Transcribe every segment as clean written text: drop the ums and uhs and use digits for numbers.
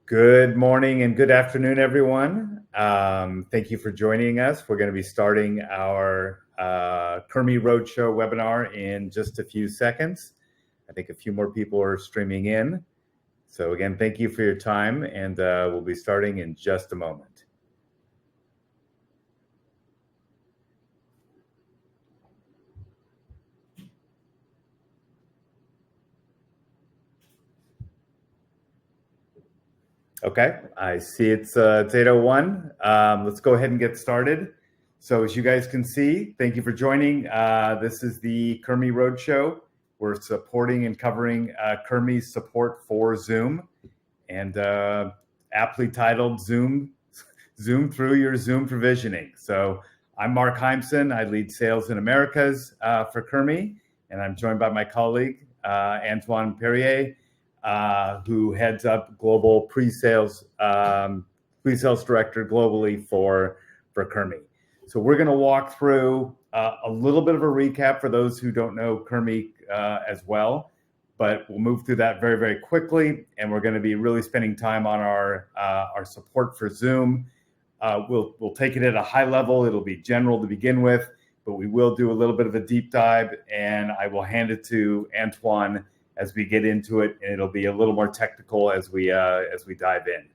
Good morning and good afternoon, everyone. Thank you for joining us. We're going to be starting our Kurmi Roadshow webinar in just a few seconds. I think a few more people are streaming in. So again, thank you for your time, and we'll be starting in just a moment. Okay, I see it's 8:01. Let's go ahead and get started. So as you guys can see, thank you for joining. This is the Kurmi Roadshow. We're supporting and covering Kurmi's support for Zoom, and aptly titled Zoom through your Zoom provisioning. So I'm Mark Heimson. I lead sales in Americas for Kurmi, and I'm joined by my colleague, Antoine Perrier, who heads up global pre-sales director globally for Kurmi. So we're going to walk through a little bit of a recap for those who don't know Kurmi as well, but we'll move through that very, very quickly, and we're going to be really spending time on our support for Zoom. We'll take it at a high level. It'll be general to begin with, but we will do a little bit of a deep dive, and I will hand it to Antoine as we get into it, and it'll be a little more technical as we dive in.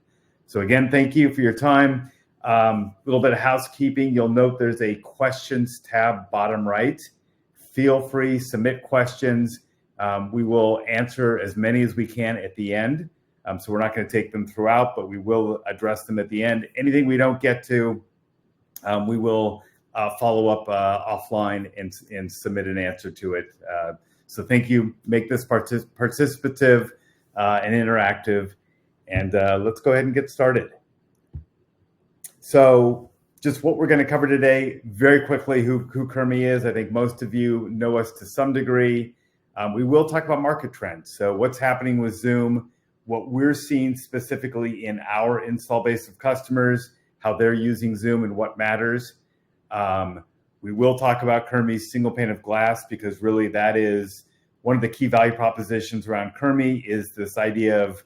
So again, thank you for your time. A little bit of housekeeping. You'll note there's a questions tab bottom right. Feel free, submit questions. We will answer as many as we can at the end. So we're not going to take them throughout, but we will address them at the end. Anything we don't get to, we will follow up offline and submit an answer to it. So thank you. Make this participative and interactive. And let's go ahead and get started. So just what we're going to cover today, very quickly, who Kurmi is. I think most of you know us to some degree. We will talk about market trends. So what's happening with Zoom, what we're seeing specifically in our install base of customers, how they're using Zoom and what matters. We will talk about Kurmi's single pane of glass, because really that is one of the key value propositions around Kurmi, is this idea of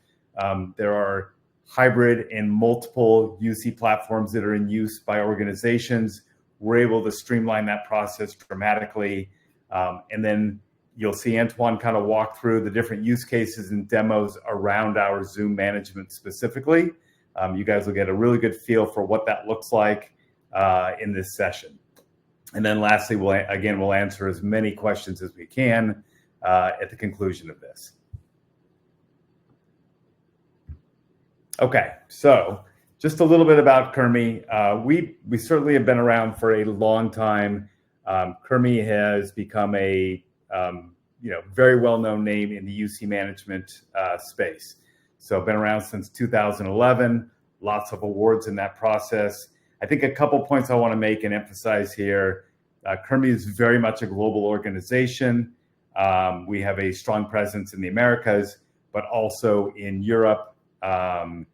there are hybrid and multiple UC platforms that are in use by organizations. We're able to streamline that process dramatically. And then you'll see Antoine kind of walk through the different use cases and demos around our Zoom management specifically. You guys will get a really good feel for what that looks like in this session. And then lastly, we'll answer as many questions as we can at the conclusion of this. Okay, so just a little bit about Kurmi. We certainly have been around for a long time. Kurmi has become a very well-known name in the UC management space. So been around since 2011. Lots of awards in that process. I think a couple points I want to make and emphasize here. Kurmi is very much a global organization. We have a strong presence in the Americas, but also in Europe, the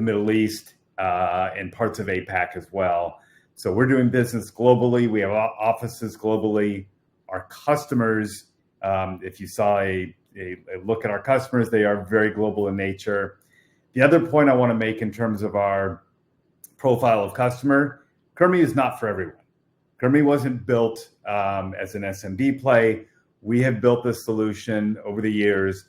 Middle East, and parts of APAC as well. So we're doing business globally. We have offices globally. Our customers, if you saw a look at our customers, they are very global in nature. The other point I want to make in terms of our profile of customer, Kurmi is not for everyone. Kurmi wasn't built as an SMB play. We have built this solution over the years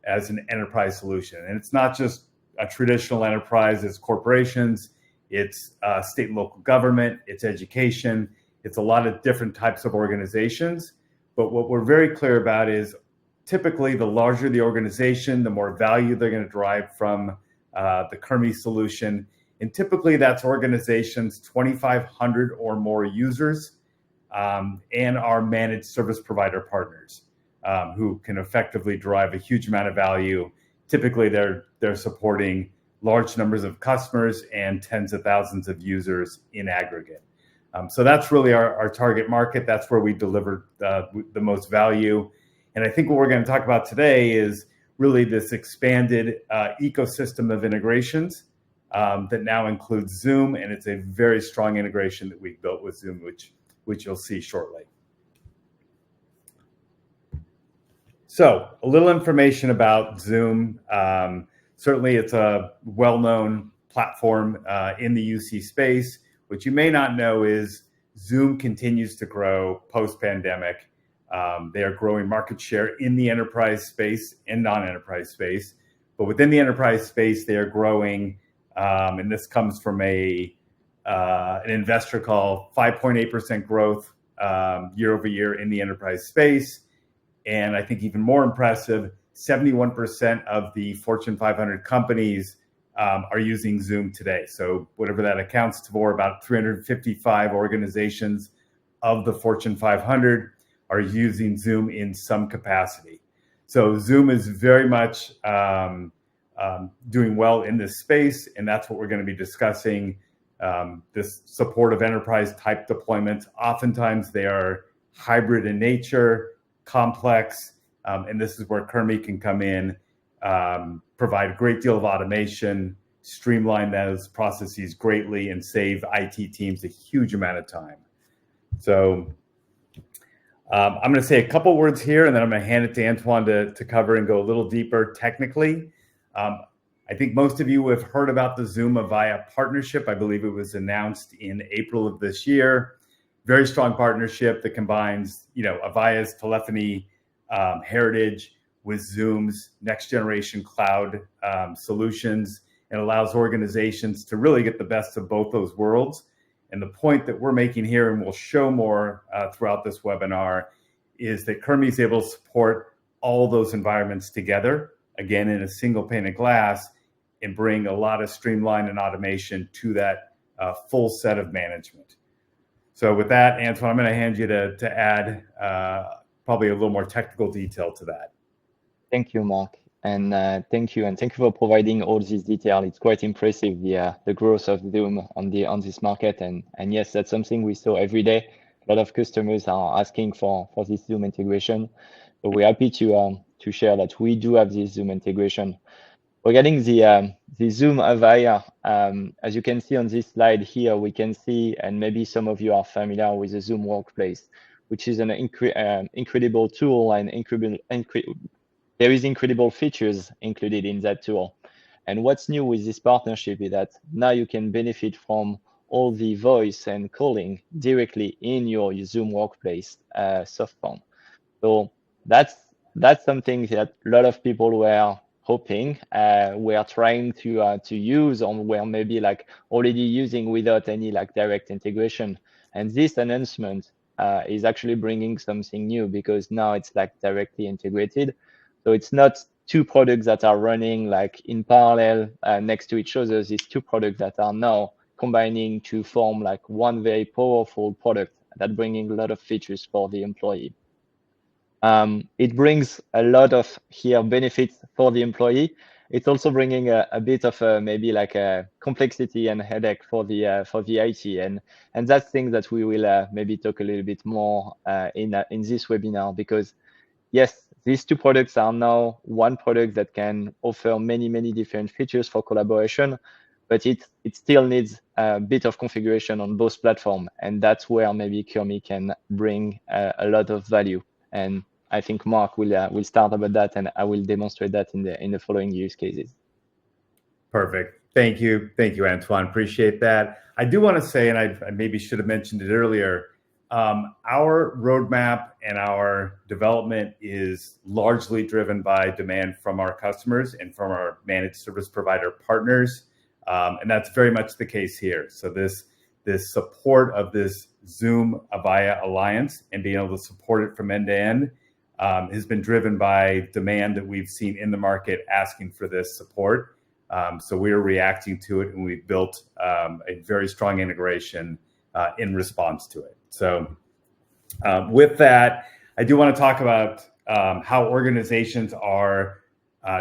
as an enterprise solution. And it's not just a traditional enterprise, it's corporations, it's state and local government, it's education, it's a lot of different types of organizations. But what we're very clear about is typically the larger the organization, the more value they're going to derive from the Kurmi solution. And typically that's organizations 2,500 or more users and our managed service provider partners who can effectively derive a huge amount of value. Typically they're supporting large numbers of customers and tens of thousands of users in aggregate. So that's really our target market. That's where we deliver the most value. And I think what we're going to talk about today is really this expanded ecosystem of integrations that now includes Zoom, and it's a very strong integration that we've built with Zoom, which you'll see shortly. So a little information about Zoom. Certainly, it's a well-known platform in the UC space. What you may not know is Zoom continues to grow post-pandemic. They are growing market share in the enterprise space and non-enterprise space. But within the enterprise space, they are growing, and this comes from an investor call, 5.8% growth year over year in the enterprise space. And I think even more impressive, 71% of the Fortune 500 companies are using Zoom today. So whatever that accounts for, about 355 organizations of the Fortune 500 are using Zoom in some capacity. So Zoom is very much doing well in this space, and that's what we're going to be discussing. This support of enterprise type deployments. Oftentimes they are hybrid in nature, complex, and this is where Kurmi can come in, provide a great deal of automation, streamline those processes greatly, and save IT teams a huge amount of time. So I'm going to say a couple words here, and then I'm going to hand it to Antoine to cover and go a little deeper technically. I think most of you have heard about the Zoom Avaya partnership. I believe it was announced in April of this year. Very strong partnership that combines, Avaya's telephony heritage with Zoom's next generation cloud solutions, and allows organizations to really get the best of both those worlds. And the point that we're making here, and we'll show more throughout this webinar, is that Kurmi is able to support all those environments together, again, in a single pane of glass, and bring a lot of streamline and automation to that full set of management. So with that, Antoine, I'm going to hand you to add probably a little more technical detail to that. Thank you, Mark. And thank you for providing all this detail. It's quite impressive, the growth of Zoom on this market. And yes, that's something we saw every day. A lot of customers are asking for this Zoom integration. So we're happy to share that we do have this Zoom integration. Regarding the Zoom Avaya, as you can see on this slide here, we can see, and maybe some of you are familiar with the Zoom Workplace, which is an incredible tool, and there is incredible features included in that tool. And what's new with this partnership is that now you can benefit from all the voice and calling directly in your Zoom Workplace soft phone. So that's something that a lot of people were hoping, we are trying to use, or were maybe already using without any direct integration. And this announcement is actually bringing something new, because now it's directly integrated. So it's not two products that are running in parallel next to each other. These two products that are now combining to form one very powerful product that bringing a lot of features for the employee. It brings a lot of benefits for the employee. It's also bringing a bit of maybe a complexity and headache for the IT, and that's things that we will maybe talk a little bit more in this webinar, because yes, these two products are now one product that can offer many different features for collaboration, but it still needs a bit of configuration on both platforms, and that's where maybe Kurmi can bring a lot of value. And I think Mark will start about that, and I will demonstrate that in the following use cases. Perfect. Thank you, Antoine. Appreciate that. I do want to say, and I maybe should have mentioned it earlier, our roadmap and our development is largely driven by demand from our customers and from our managed service provider partners, and that's very much the case here. So this support of this Zoom Avaya alliance and being able to support it from end to end has been driven by demand that we've seen in the market asking for this support. So we are reacting to it, and we've built a very strong integration in response to it. So with that, I do want to talk about how organizations are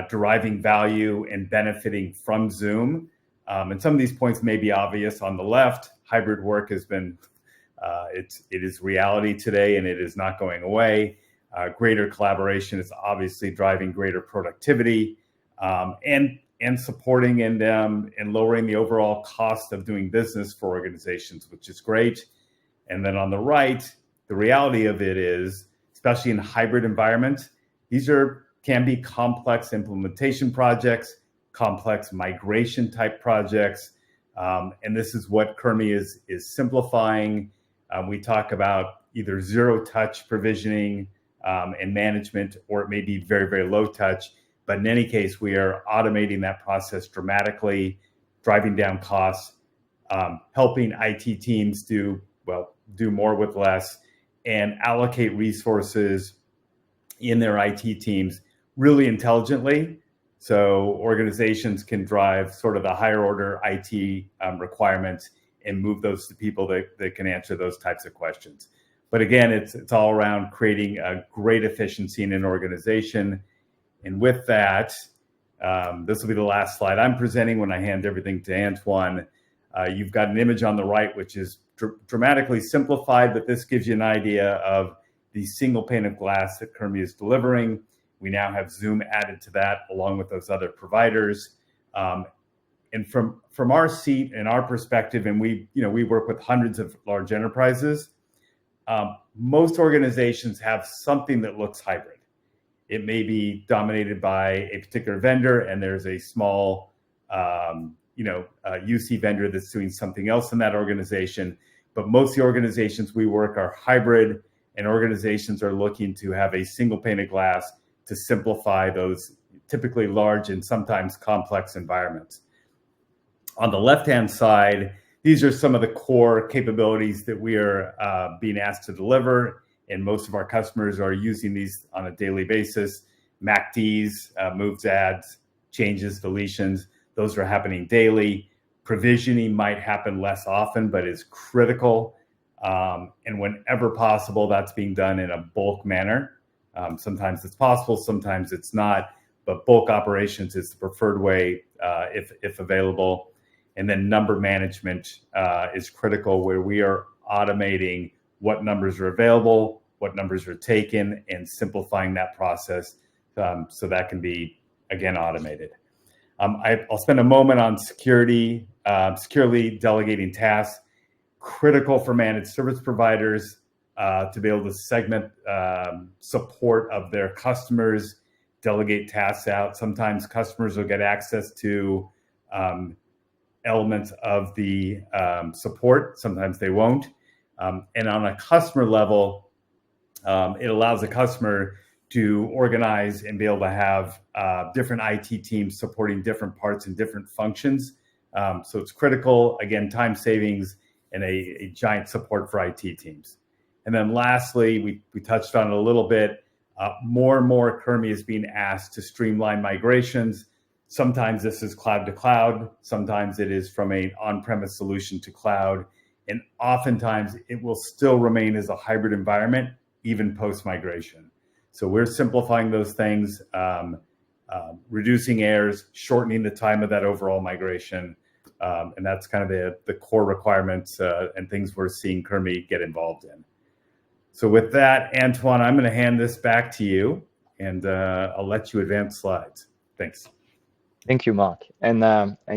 deriving value and benefiting from Zoom. And some of these points may be obvious. On the left, hybrid work has been, it is reality today, and it is not going away. Greater collaboration is obviously driving greater productivity, and supporting and lowering the overall cost of doing business for organizations, which is great. And then on the right, the reality of it is, especially in hybrid environments, these can be complex implementation projects, complex migration type projects. And this is what Kurmi is simplifying. We talk about either zero touch provisioning and management, or it may be very, very low touch. But in any case, we are automating that process dramatically, driving down costs, helping IT teams do more with less, and allocate resources in their IT teams really intelligently, so organizations can drive sort of the higher order IT requirements and move those to people that can answer those types of questions. But again, it's all around creating a great efficiency in an organization. And with that, this will be the last slide I'm presenting when I hand everything to Antoine. You've got an image on the right, which is dramatically simplified, but this gives you an idea of the single pane of glass that Kurmi is delivering. We now have Zoom added to that along with those other providers. And from our seat and our perspective, and we work with hundreds of large enterprises, most organizations have something that looks hybrid. It may be dominated by a particular vendor, and there's a small UC vendor that's doing something else in that organization. But most of the organizations we work are hybrid, and organizations are looking to have a single pane of glass to simplify those typically large and sometimes complex environments. On the left-hand side, these are some of the core capabilities that we are being asked to deliver, and most of our customers are using these on a daily basis. MACDs, moves, adds, changes, deletions, those are happening daily. Provisioning might happen less often, but is critical. And whenever possible, that's being done in a bulk manner. Sometimes it's possible, sometimes it's not, but bulk operations is the preferred way if available. And then number management is critical, where we are automating what numbers are available, what numbers are taken, and simplifying that process so that can be, again, automated. I'll spend a moment on securely delegating tasks. Critical for managed service providers to be able to segment support of their customers, delegate tasks out. Sometimes customers will get access to elements of the support, sometimes they won't. And on a customer level, it allows the customer to organize and be able to have different IT teams supporting different parts and different functions. So it's critical, again, time savings and a giant support for IT teams. And then lastly, we touched on it a little bit, more and more Kurmi is being asked to streamline migrations. Sometimes this is cloud to cloud, sometimes it is from an on-premise solution to cloud, and oftentimes it will still remain as a hybrid environment, even post-migration. So we're simplifying those things, reducing errors, shortening the time of that overall migration. And that's kind of the core requirements and things we're seeing Kurmi get involved in. So with that, Antoine, I'm going to hand this back to you, and I'll let you advance slides. Thanks. Thank you, Mark. And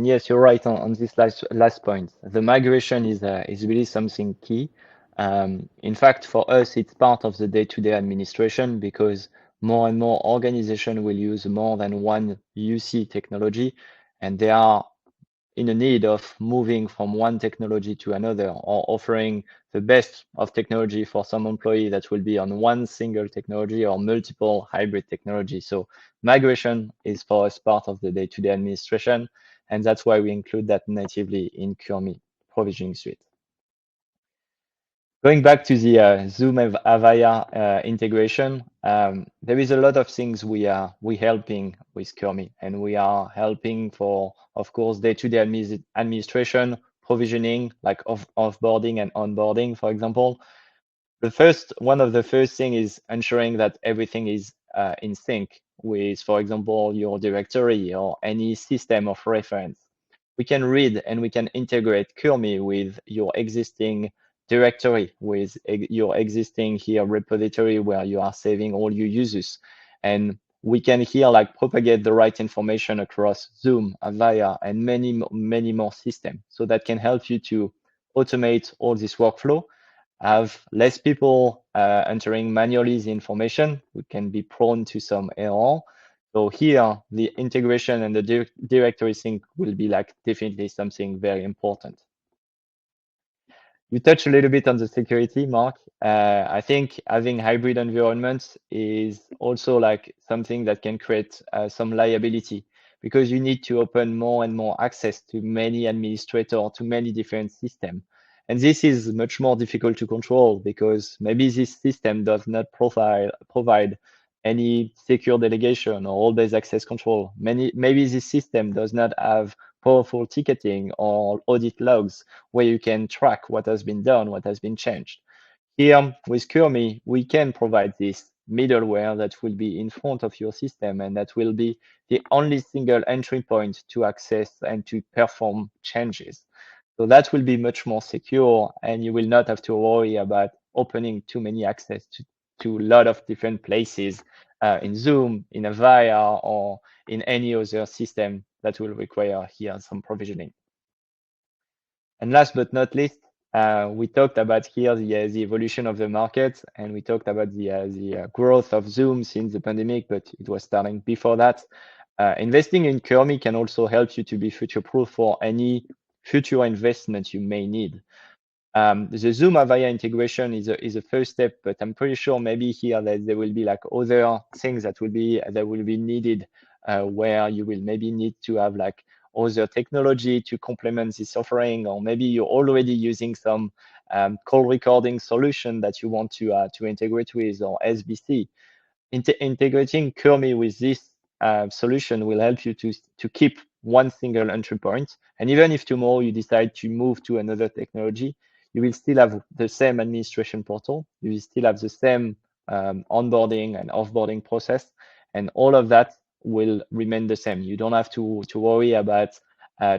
yes, you're right on this last point. The migration is really something key. In fact, for us, it's part of the day-to-day administration, because more and more organizations will use more than one UC technology, and they are in a need of moving from one technology to another, or offering the best of technology for some employee that will be on one single technology or multiple hybrid technology. So migration is for us part of the day-to-day administration, and that's why we include that natively in Kurmi provisioning suite. Going back to the Zoom and Avaya integration, there is a lot of things we helping with Kurmi, and we are helping for, of course, day-to-day administration, provisioning, like offboarding and onboarding, for example. One of the first thing is ensuring that everything is in sync with, for example, your directory or any system of reference. We can read and we can integrate Kurmi with your existing directory, with your existing here repository where you are saving all your users. And we can here like propagate the right information across Zoom, Avaya, and many more systems. So that can help you to automate all this workflow, have less people entering manually the information. We can be prone to some error, So here, the integration and the directory sync will be like definitely something very important. You touched a little bit on the security, Mark. I think having hybrid environments is also like something that can create some liability, because you need to open more and more access to many administrators, to many different systems. And this is much more difficult to control because maybe this system does not provide any secure delegation or all-based access control. Maybe this system does not have powerful ticketing or audit logs where you can track what has been done, what has been changed. Here with Kurmi, we can provide this middleware that will be in front of your system and that will be the only single entry point to access and to perform changes. So that will be much more secure, and you will not have to worry about opening too many access to a lot of different places in Zoom, in Avaya, or in any other system that will require here some provisioning. And last but not least, we talked about here the evolution of the market, and we talked about the growth of Zoom since the pandemic, but it was starting before that. Investing in Kurmi can also help you to be future-proof for any future investment you may need. The Zoom Avaya integration is a first step, but I'm pretty sure maybe here that there will be like other things that will be needed, where you will maybe need to have like other technology to complement this offering, or maybe you're already using some call recording solution that you want to integrate with, or SBC. Integrating Kurmi with this solution will help you to keep one single entry point. And even if tomorrow you decide to move to another technology, you will still have the same administration portal. You will still have the same onboarding and offboarding process, and all of that will remain the same. You don't have to worry about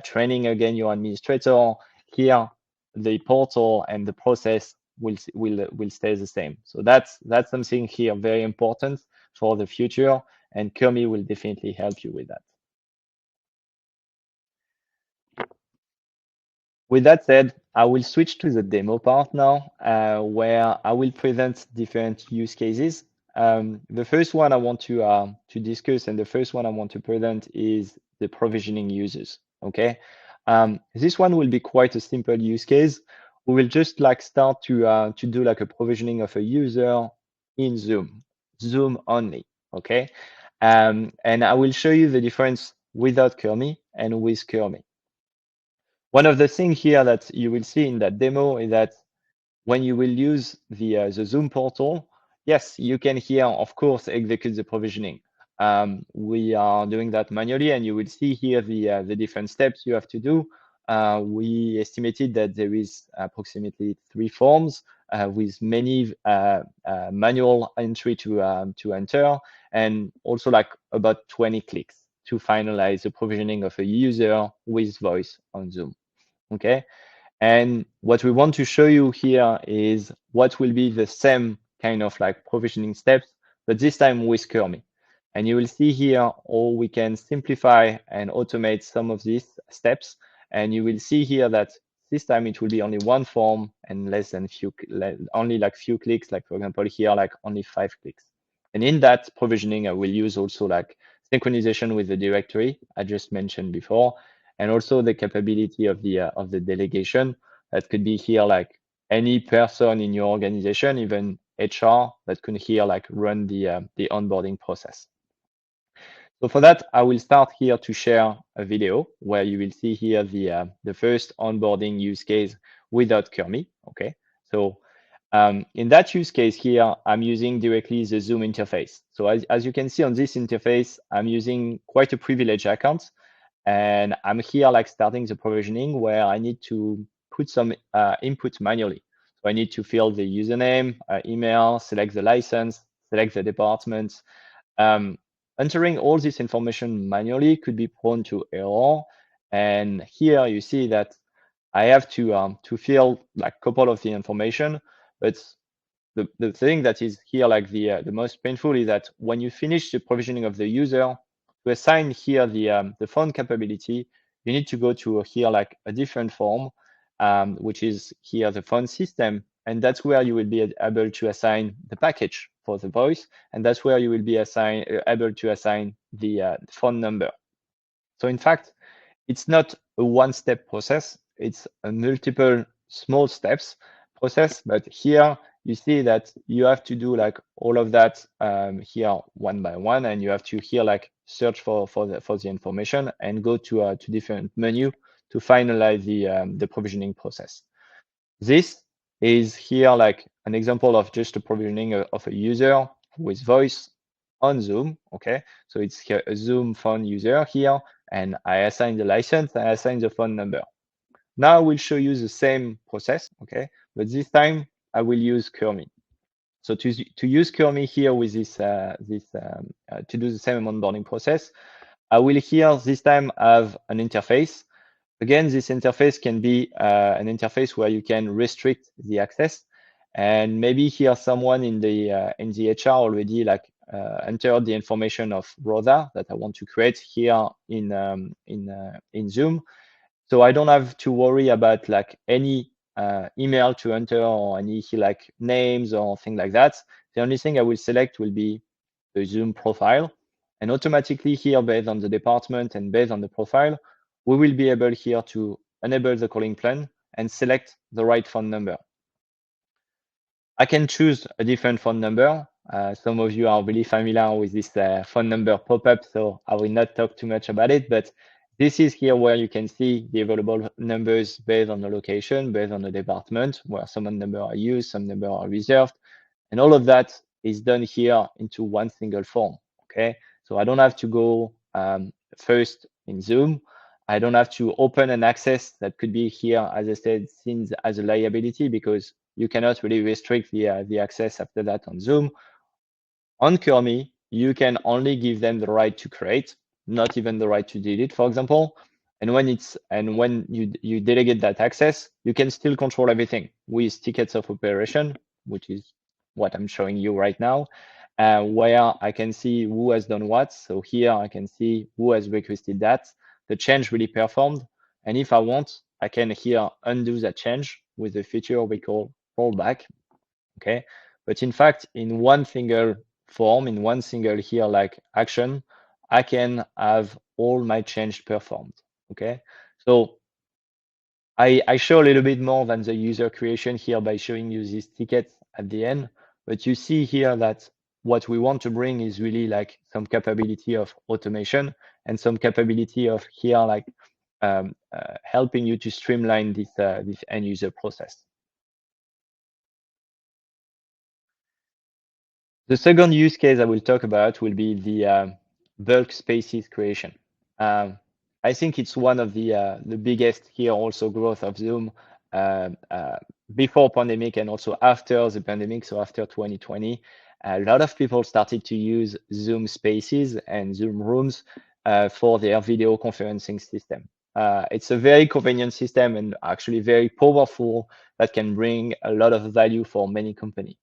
training again your administrator. Here, the portal and the process will stay the same. So that's something here very important for the future, and Kurmi will definitely help you with that. With that said, I will switch to the demo part now, where I will present different use cases. The first one I want to discuss, and the first one I want to present, is the provisioning users. Okay, this one will be quite a simple use case. We will just like start to do like a provisioning of a user in Zoom only. Okay, and I will show you the difference without Kurmi and with Kurmi. One of the things here that you will see in that demo is that when you will use the Zoom portal, yes, you can here, of course, execute the provisioning. We are doing that manually, and you will see here the different steps you have to do. We estimated that there is approximately 3 forms with many manual entry to enter, and also like about 20 clicks to finalize the provisioning of a user with voice on Zoom. Okay. And what we want to show you here is what will be the same kind of like provisioning steps, but this time with Kurmi. And you will see here how we can simplify and automate some of these steps. And you will see here that this time it will be only one form and only like few clicks, like for example here, like only 5 clicks. And in that provisioning, I will use also like synchronization with the directory I just mentioned before, and also the capability of the delegation. That could be here like any person in your organization, even HR, that could here like run the onboarding process. So for that, I will start here to share a video where you will see here the first onboarding use case without Kurmi. Okay, so in that use case here, I'm using directly the Zoom interface. So as you can see on this interface, I'm using quite a privileged account. And I'm here like starting the provisioning where I need to put some input manually. So I need to fill the username, email, select the license, select the department. Entering all this information manually could be prone to error. And here you see that I have to fill like a couple of the information, but the thing that is here like the most painful is that when you finish the provisioning of the user, to assign here the phone capability, you need to go to here like a different form, which is here the phone system, and that's where you will be able to assign the package the voice, and that's where you will be able to assign the phone number. So in fact, it's not a one-step process. It's a multiple small steps process. But here you see that you have to do like all of that here one by one, and you have to here like search for the information and go to different menu to finalize the provisioning process. This is here like an example of just a provisioning of a user with voice on Zoom. Okay, so it's here a Zoom phone user here, and I assign the license, I assign the phone number. Now I will show you the same process, okay, but this time I will use Kurmi. So to use Kurmi here with this to do the same onboarding process, I will here this time have an interface. Again, this interface can be an interface where you can restrict the access, and maybe here someone in the HR already like entered the information of Rosa that I want to create here in Zoom. So I don't have to worry about like any email to enter or any like names or thing like that. The only thing I will select will be the Zoom profile, and automatically here, based on the department and based on the profile, we will be able here to enable the calling plan and select the right phone number. I can choose a different phone number. Some of you are really familiar with this phone number pop-up, so I will not talk too much about it, but this is here where you can see the available numbers based on the location, based on the department, where some numbers are used, some numbers are reserved, and all of that is done here into one single form, okay? So I don't have to go first in Zoom. I don't have to open an access that could be here, as I said, seen as a liability, because you cannot really restrict the access after that on Zoom. On Kurmi, you can only give them the right to create, not even the right to delete, for example. And when you delegate that access, you can still control everything with tickets of operation, which is what I'm showing you right now, where I can see who has done what. So here I can see who has requested that, the change really performed. And if I want, I can here undo that change with a feature we call rollback. Okay, but in fact, in one single form, in one single here like action, I can have all my change performed. Okay, so I show a little bit more than the user creation here by showing you these tickets at the end, but you see here that what we want to bring is really like some capability of automation and some capability of here like helping you to streamline this end user process. The second use case I will talk about will be the bulk spaces creation. I think it's one of the biggest here also growth of Zoom before pandemic and also after the pandemic, so after 2020. A lot of people started to use Zoom Spaces and Zoom Rooms for their video conferencing system. It's a very convenient system and actually very powerful that can bring a lot of value for many companies.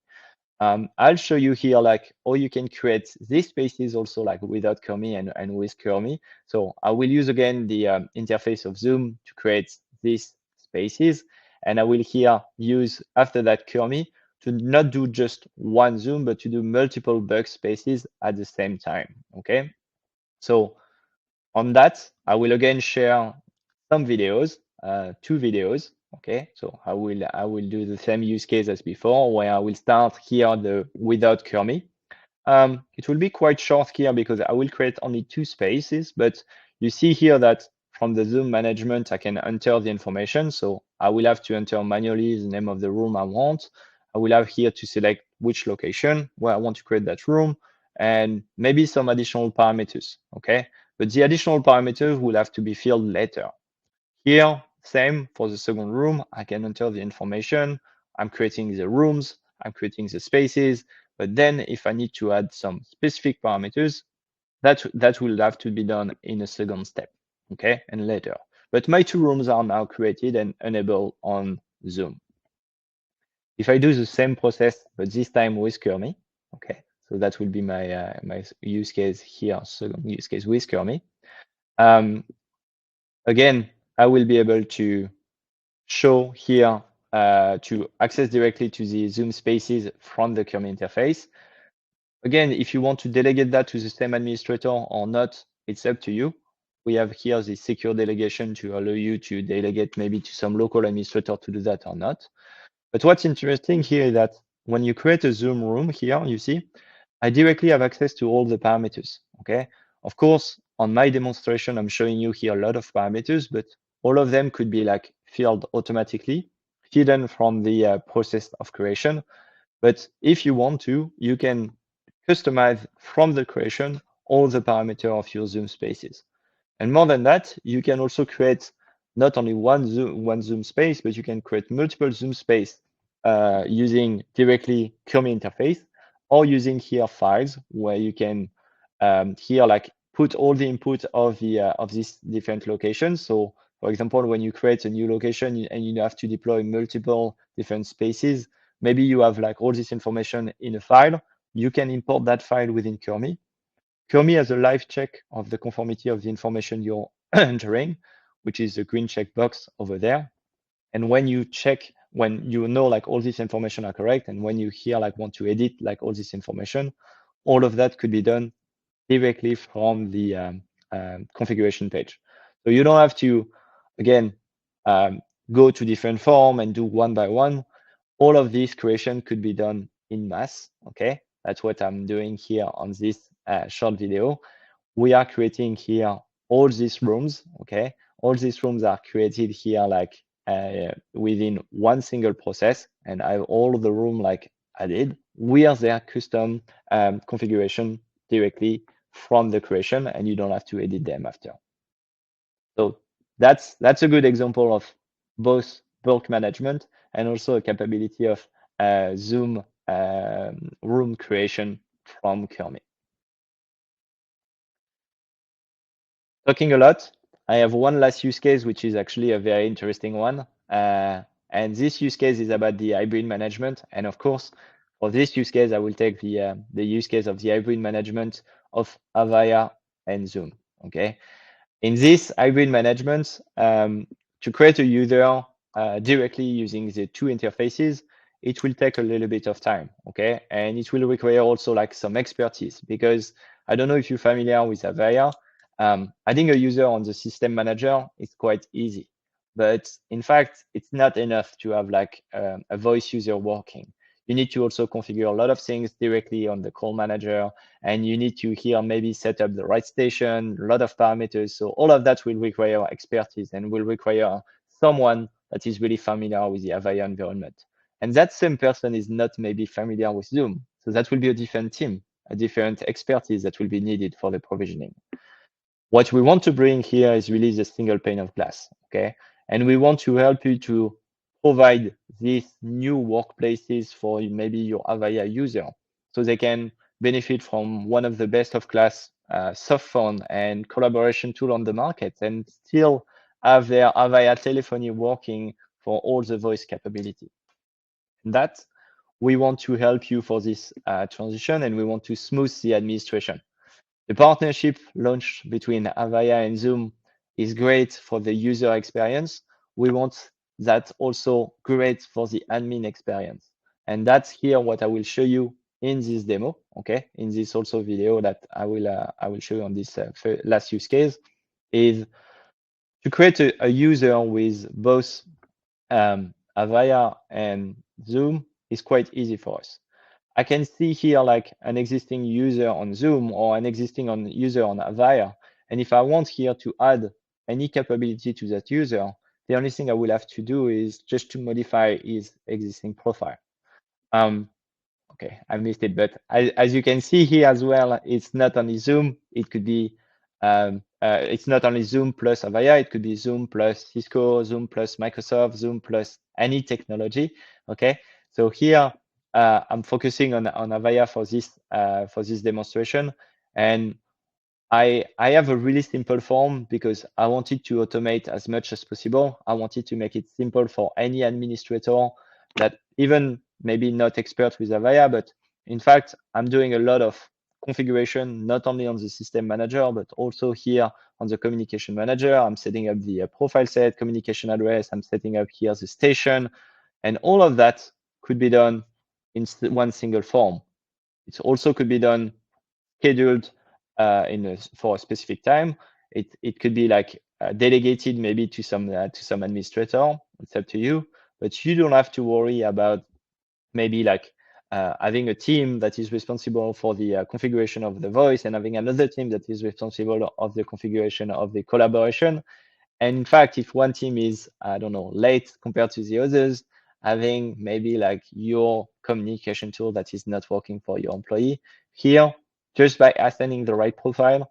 I'll show you here like how you can create these spaces also like without Kurmi and with Kurmi. So I will use again the interface of Zoom to create these spaces. And I will here use after that Kurmi to not do just one Zoom, but to do multiple bulk spaces at the same time, okay? So on that, I will again share some videos, 2 videos. Okay, so I will do the same use case as before, where I will start here without Kurmi. It will be quite short here because I will create only 2 spaces, but you see here that from the Zoom management, I can enter the information. So I will have to enter manually the name of the room I want. I will have here to select which location where I want to create that room and maybe some additional parameters, okay? But the additional parameters will have to be filled later. Here, same for the second room, I can enter the information. I'm creating the rooms, I'm creating the spaces, but then if I need to add some specific parameters, that will have to be done in a second step, okay, and later. But my 2 rooms are now created and enabled on Zoom. If I do the same process, but this time with Kurmi, okay, so that will be my my use case here, second use case with Kurmi. Again, I will be able to show here to access directly to the Zoom spaces from the Kurmi interface. Again, if you want to delegate that to the same administrator or not, it's up to you. We have here the secure delegation to allow you to delegate maybe to some local administrator to do that or not. But what's interesting here is that when you create a Zoom room here, you see, I directly have access to all the parameters, okay? Of course, on my demonstration, I'm showing you here a lot of parameters, but all of them could be like filled automatically, hidden from the process of creation. But if you want to, you can customize from the creation all the parameters of your Zoom spaces. And more than that, you can also create not only one Zoom space, but you can create multiple Zoom space using directly Kurmi interface or using here files where you can here like put all the input of the of these different locations. So for example, when you create a new location and you have to deploy multiple different spaces, maybe you have like all this information in a file. You can import that file within Kurmi. Kurmi has a live check of the conformity of the information you're entering, which is the green checkbox over there. And when you check, when you know like all this information are correct, and when you here like want to edit like all this information, all of that could be done directly from the configuration page. So you don't have to, again, go to different form and do one by one. All of this creation could be done in mass, okay? That's what I'm doing here on this short video. We are creating here all these rooms, okay? All these rooms are created here like within one single process, and I have all the room like added with their custom configuration directly from the creation, and you don't have to edit them after. So that's a good example of both bulk management and also a capability of Zoom room creation from Kurmi. Talking a lot, I have one last use case, which is actually a very interesting one. And this use case is about the hybrid management. And of course, for this use case, I will take the use case of the hybrid management of Avaya and Zoom. Okay. In this hybrid management, to create a user directly using the two interfaces, it will take a little bit of time, okay? And it will require also like some expertise because I don't know if you're familiar with Avaya. Adding a user on the system manager is quite easy, but in fact, it's not enough to have like a voice user working. You need to also configure a lot of things directly on the call manager, and you need to here maybe set up the right station, a lot of parameters. So all of that will require expertise and will require someone that is really familiar with the Avaya environment. And that same person is not maybe familiar with Zoom. So that will be a different team, a different expertise that will be needed for the provisioning. What we want to bring here is really the single pane of glass, okay? And we want to help you to provide these new workplaces for maybe your Avaya user so they can benefit from one of the best of class soft phone and collaboration tool on the market and still have their Avaya telephony working for all the voice capability. That we want to help you for this transition, and we want to smooth the administration. The partnership launched between Avaya and Zoom is great for the user experience. We want that also great for the admin experience. And that's here what I will show you in this demo, okay? In this also video that I will show you on this last use case is to create a user with both Avaya and Zoom is quite easy for us. I can see here like an existing user on Zoom or an existing user on Avaya. And if I want here to add any capability to that user, the only thing I will have to do is just to modify his existing profile. Okay, I missed it, but as you can see here as well, it's not only Zoom, it could be, it's not only Zoom plus Avaya, it could be Zoom plus Cisco, Zoom plus Microsoft, Zoom plus any technology, okay? So here, I'm focusing on Avaya for this demonstration, and I have a really simple form because I wanted to automate as much as possible. I wanted to make it simple for any administrator that even maybe not expert with Avaya, but in fact, I'm doing a lot of configuration, not only on the system manager, but also here on the communication manager. I'm setting up the profile set, communication address. I'm setting up here the station, and all of that could be done in one single form. It also could be done scheduled for a specific time. It could be like delegated maybe to some administrator. It's up to you, but you don't have to worry about maybe like having a team that is responsible for the configuration of the voice and having another team that is responsible of the configuration of the collaboration. And in fact, if one team is, I don't know, late compared to the others, having maybe like your communication tool that is not working for your employee, here, just by assigning the right profile,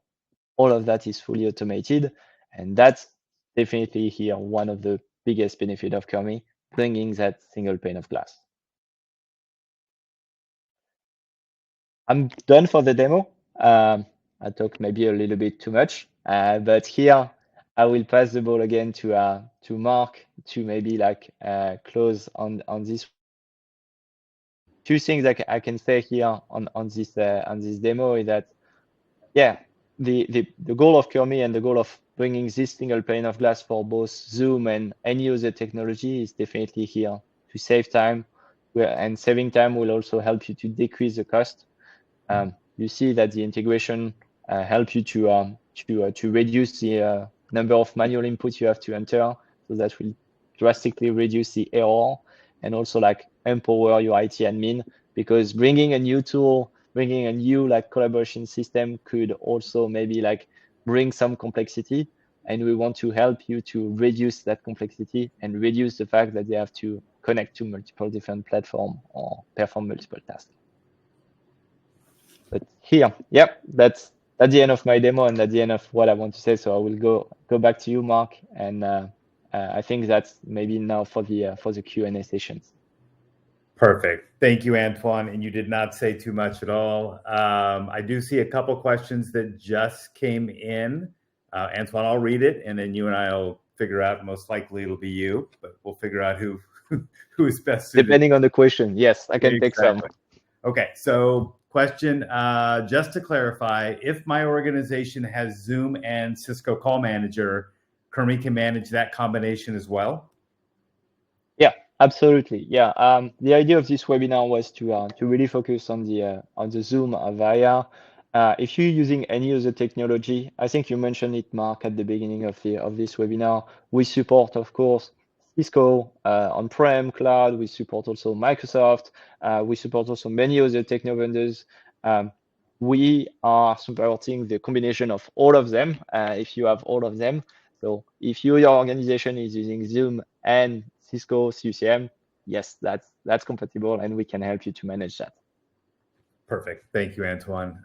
all of that is fully automated. And that's definitely here one of the biggest benefit of Kurmi, bringing that single pane of glass. I'm done for the demo. I talked maybe a little bit too much, but here I will pass the ball again to Mark to maybe like close on this. Two things that I can say here on this demo is that yeah, the goal of Kurmi and the goal of bringing this single pane of glass for both Zoom and any other technology is definitely here to save time, and saving time will also help you to decrease the cost. You see that the integration helps you to reduce the number of manual inputs you have to enter, so that will drastically reduce the error and also like empower your IT admin, because bringing a new tool, bringing a new like collaboration system could also maybe like bring some complexity, and we want to help you to reduce that complexity and reduce the fact that they have to connect to multiple different platforms or perform multiple tasks. But here, yep, that's the end of my demo and that's the end of what I want to say. So I will go back to you, Mark, and I think that's maybe now for the Q&A sessions. Perfect. Thank you, Antoine. And you did not say too much at all. I do see a couple questions that just came in. Antoine, I'll read it, and then you and I will figure out. Most likely it'll be you, but we'll figure out who is best suited. Depending on the question, yes, I can take some. Okay, so question, just to clarify, if my organization has Zoom and Cisco Call Manager, Kurmi can manage that combination as well? Yeah, absolutely. Yeah, the idea of this webinar was to really focus on the Zoom Avaya. If you're using any other technology, I think you mentioned it, Mark, at the beginning of this webinar. We support, of course, Cisco on-prem cloud. We support also Microsoft. We support also many other techno vendors. We are supporting the combination of all of them. If you have all of them, so if your organization is using Zoom and Cisco CCM, yes, that's compatible, and we can help you to manage that. Perfect. Thank you, Antoine.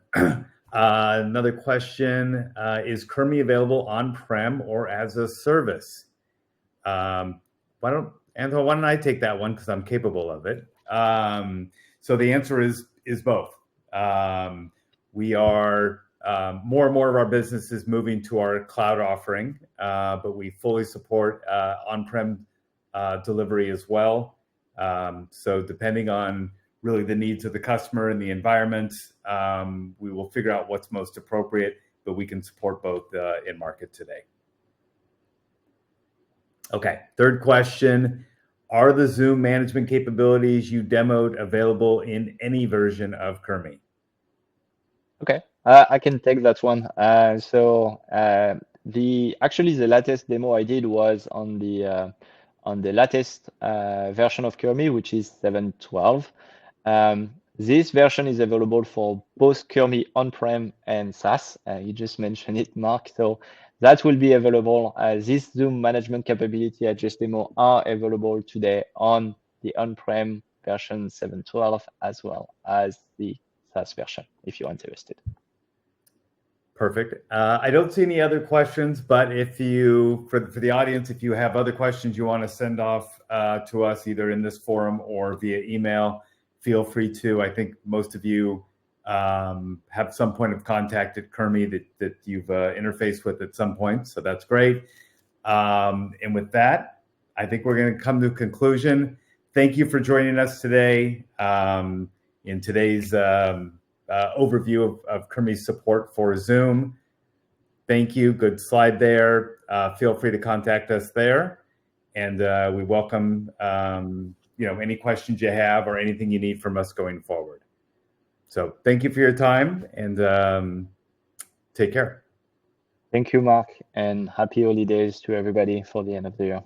Another question, is Kurmi available on-prem or as a service? Antoine, why don't I take that one, because I'm capable of it. So the answer is both. We are more and more of our business is moving to our cloud offering, but we fully support on-prem delivery as well. So depending on really the needs of the customer and the environment, we will figure out what's most appropriate, but we can support both in market today. Okay, third question. Are the Zoom management capabilities you demoed available in any version of Kurmi? Okay, I can take that one. Actually the latest demo I did was on the latest version of Kurmi, which is 7.12. This version is available for both Kurmi on-prem and SaaS. You just mentioned it, Mark. So that will be available. This Zoom management capability I just demo are available today on the on-prem version 7.12 as well as the SaaS version, if you're interested. Perfect. I don't see any other questions, but if you, for the audience, if you have other questions you want to send off to us, either in this forum or via email, feel free to. I think most of you have some point of contact at Kurmi that you've interfaced with at some point, so that's great. And with that, I think we're going to come to a conclusion. Thank you for joining us today in today's overview of Kurmi's support for Zoom. Thank you. Good slide there. Feel free to contact us there, and we welcome any questions you have or anything you need from us going forward. So thank you for your time, and take care. Thank you, Mark, and happy holidays to everybody for the end of the year.